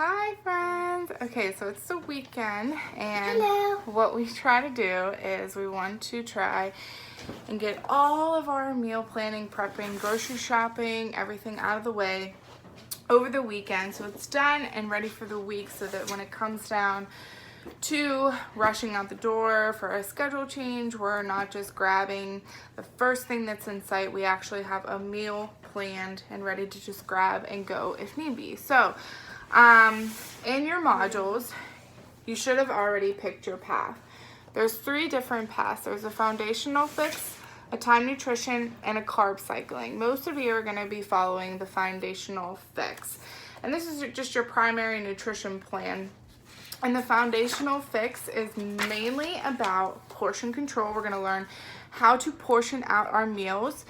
Hi friends! Okay, so it's the weekend and Hello. what we try to do is we want to try and get all of our meal planning, prepping, grocery shopping, everything out of the way over the weekend so it's done and ready for the week, so that when it comes down to rushing out the door for a schedule change, we're not just grabbing the first thing that's in sight. We actually have a meal planned and ready to just grab and go if need be. So in your modules, you should have already picked your path. There's 3 different paths. There's a foundational fix, a time nutrition, and a carb cycling. Most of you are going to be following the foundational fix. And this is just your primary nutrition plan. And the foundational fix is mainly about portion control. We're going to learn how to portion out our meals,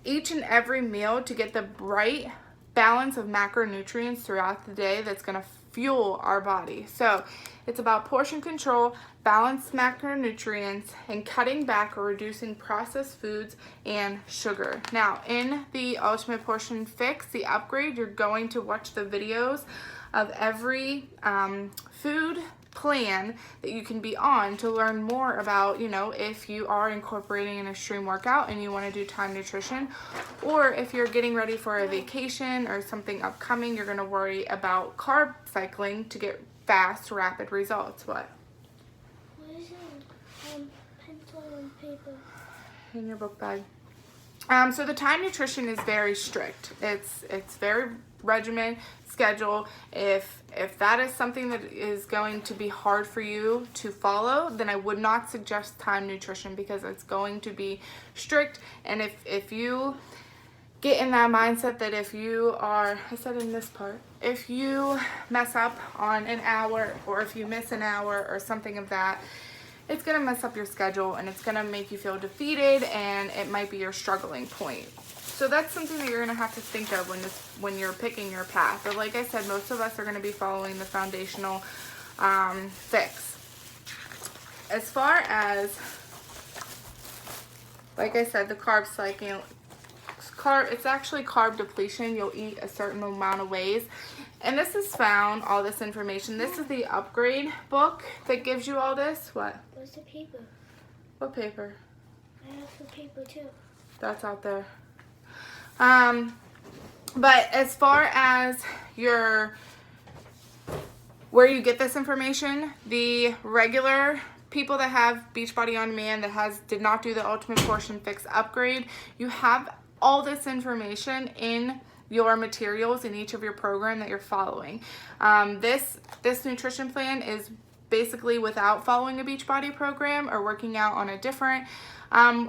each and every meal, to get the right balance of macronutrients throughout the day that's going to fuel our body. So it's about portion control, balanced macronutrients, and cutting back or reducing processed foods and sugar. Now, in the Ultimate Portion Fix, the upgrade, you're going to watch the videos of every food plan that you can be on to learn more about, if you are incorporating an extreme workout and you want to do time nutrition, or if you're getting ready for a vacation or something upcoming, you're going to worry about carb cycling to get fast, rapid results. What What is it? Pencil and paper. In your book bag. So the time nutrition is very strict. It's very regimen schedule. If that is something that is going to be hard for you to follow, then I would not suggest time nutrition, because it's going to be strict. And if you get in that mindset that if you are, I said in this part, if you mess up on an hour, or if you miss an hour or something of that, it's going to mess up your schedule and it's going to make you feel defeated, and it might be your struggling point. So that's something that you're going to have to think of when you're picking your path. But like I said, most of us are going to be following the foundational fix. As far as, like I said, the carb cycling, it's actually carb depletion. You'll eat a certain amount of ways. And this is found, all this information. This is the upgrade book that gives you all this. What? Where's the paper? What paper? I have the paper too. That's out there. But as far as where you get this information, the regular people that have Beachbody On Demand that did not do the Ultimate Portion Fix upgrade, you have all this information in your materials in each of your program that you're following. This nutrition plan is basically without following a Beachbody program or working out on a different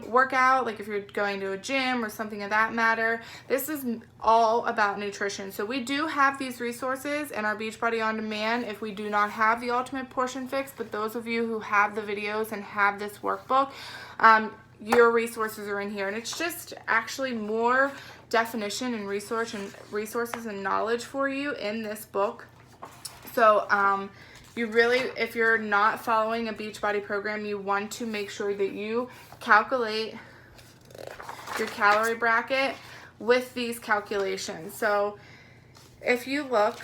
workout, like if you're going to a gym or something of that matter. This is all about nutrition. So we do have these resources in our Beachbody On Demand if we do not have the Ultimate Portion Fix, but those of you who have the videos and have this workbook, your resources are in here. And it's just actually more definition and resources and knowledge for you in this book. So you really, if you're not following a Beachbody program, you want to make sure that you calculate your calorie bracket with these calculations. So if you look,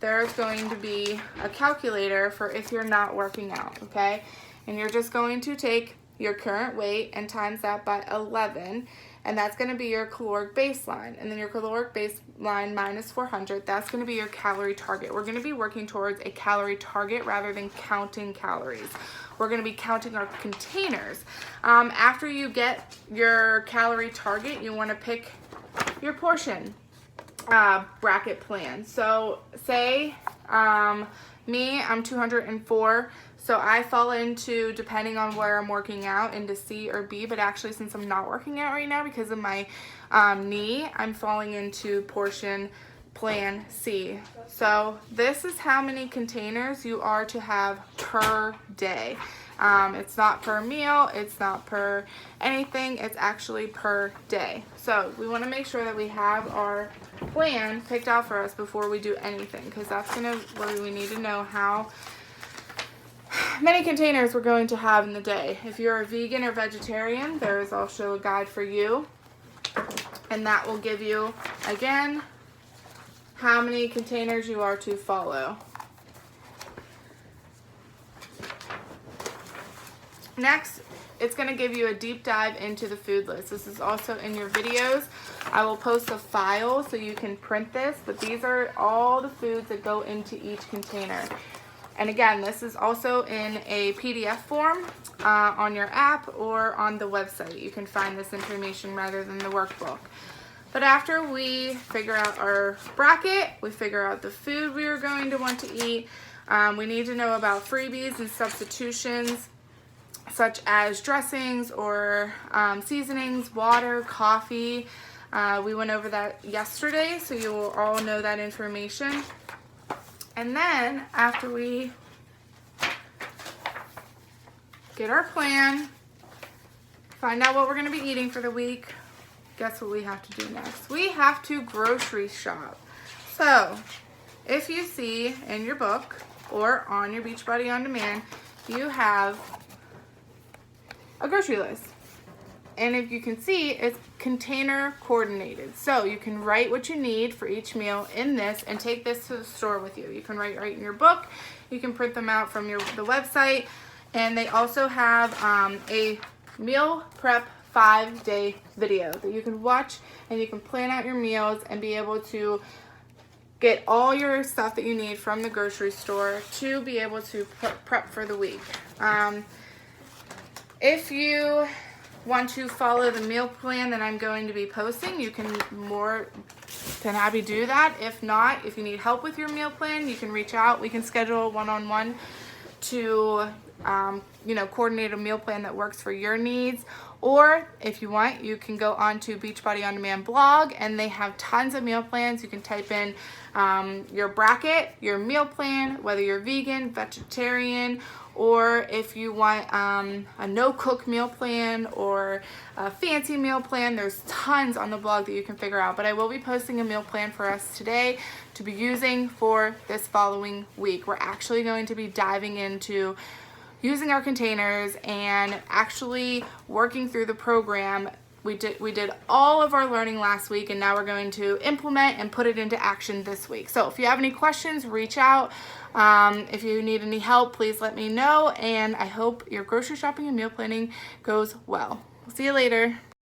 there's going to be a calculator for if you're not working out, okay? And you're just going to take your current weight and times that by 11, and that's going to be your caloric baseline. And then your caloric baseline minus 400, that's going to be your calorie target. We're going to be working towards a calorie target rather than counting calories. We're going to be counting our containers. After you get your calorie target, you want to pick your portion bracket plan. So say me, I'm 204. So I fall into, depending on where I'm working out, into C or B, but actually since I'm not working out right now because of my knee, I'm falling into portion plan C. So this is how many containers you are to have per day. It's not per meal, it's not per anything, it's actually per day. So we want to make sure that we have our plan picked out for us before we do anything, because that's where we need to know how many containers we're going to have in the day. If you're a vegan or vegetarian, there is also a guide for you, and that will give you, again, how many containers you are to follow. Next, it's going to give you a deep dive into the food list. This is also in your videos. I will post a file so you can print this, but these are all the foods that go into each container. And again, this is also in a PDF form on your app or on the website. You can find this information rather than the workbook. But after we figure out our bracket, we figure out the food we are going to want to eat, we need to know about freebies and substitutions, such as dressings or seasonings, water, coffee. We went over that yesterday, so you will all know that information. And then after we get our plan, find out what we're going to be eating for the week, guess what we have to do next? We have to grocery shop. So if you see in your book or on your Beachbody On Demand, you have a grocery list. And if you can see, it's container coordinated. So you can write what you need for each meal in this and take this to the store with you. You can write right in your book. You can print them out from the website. And they also have a meal prep 5-day video that you can watch, and you can plan out your meals and be able to get all your stuff that you need from the grocery store to be able to prep for the week. If you want to follow the meal plan that I'm going to be posting, you can have you do that. If not, if you need help with your meal plan, you can reach out. We can schedule a one-on-one to coordinate a meal plan that works for your needs. Or if you want, you can go on to Beachbody On Demand blog, and they have tons of meal plans. You can type in your bracket, your meal plan, whether you're vegan, vegetarian, or if you want a no-cook meal plan or a fancy meal plan. There's tons on the blog that you can figure out. But I will be posting a meal plan for us today to be using for this following week. We're actually going to be diving into using our containers and actually working through the program. We did all of our learning last week, and now we're going to implement and put it into action this week. So if you have any questions, reach out. If you need any help, please let me know, and I hope your grocery shopping and meal planning goes well. We'll see you later.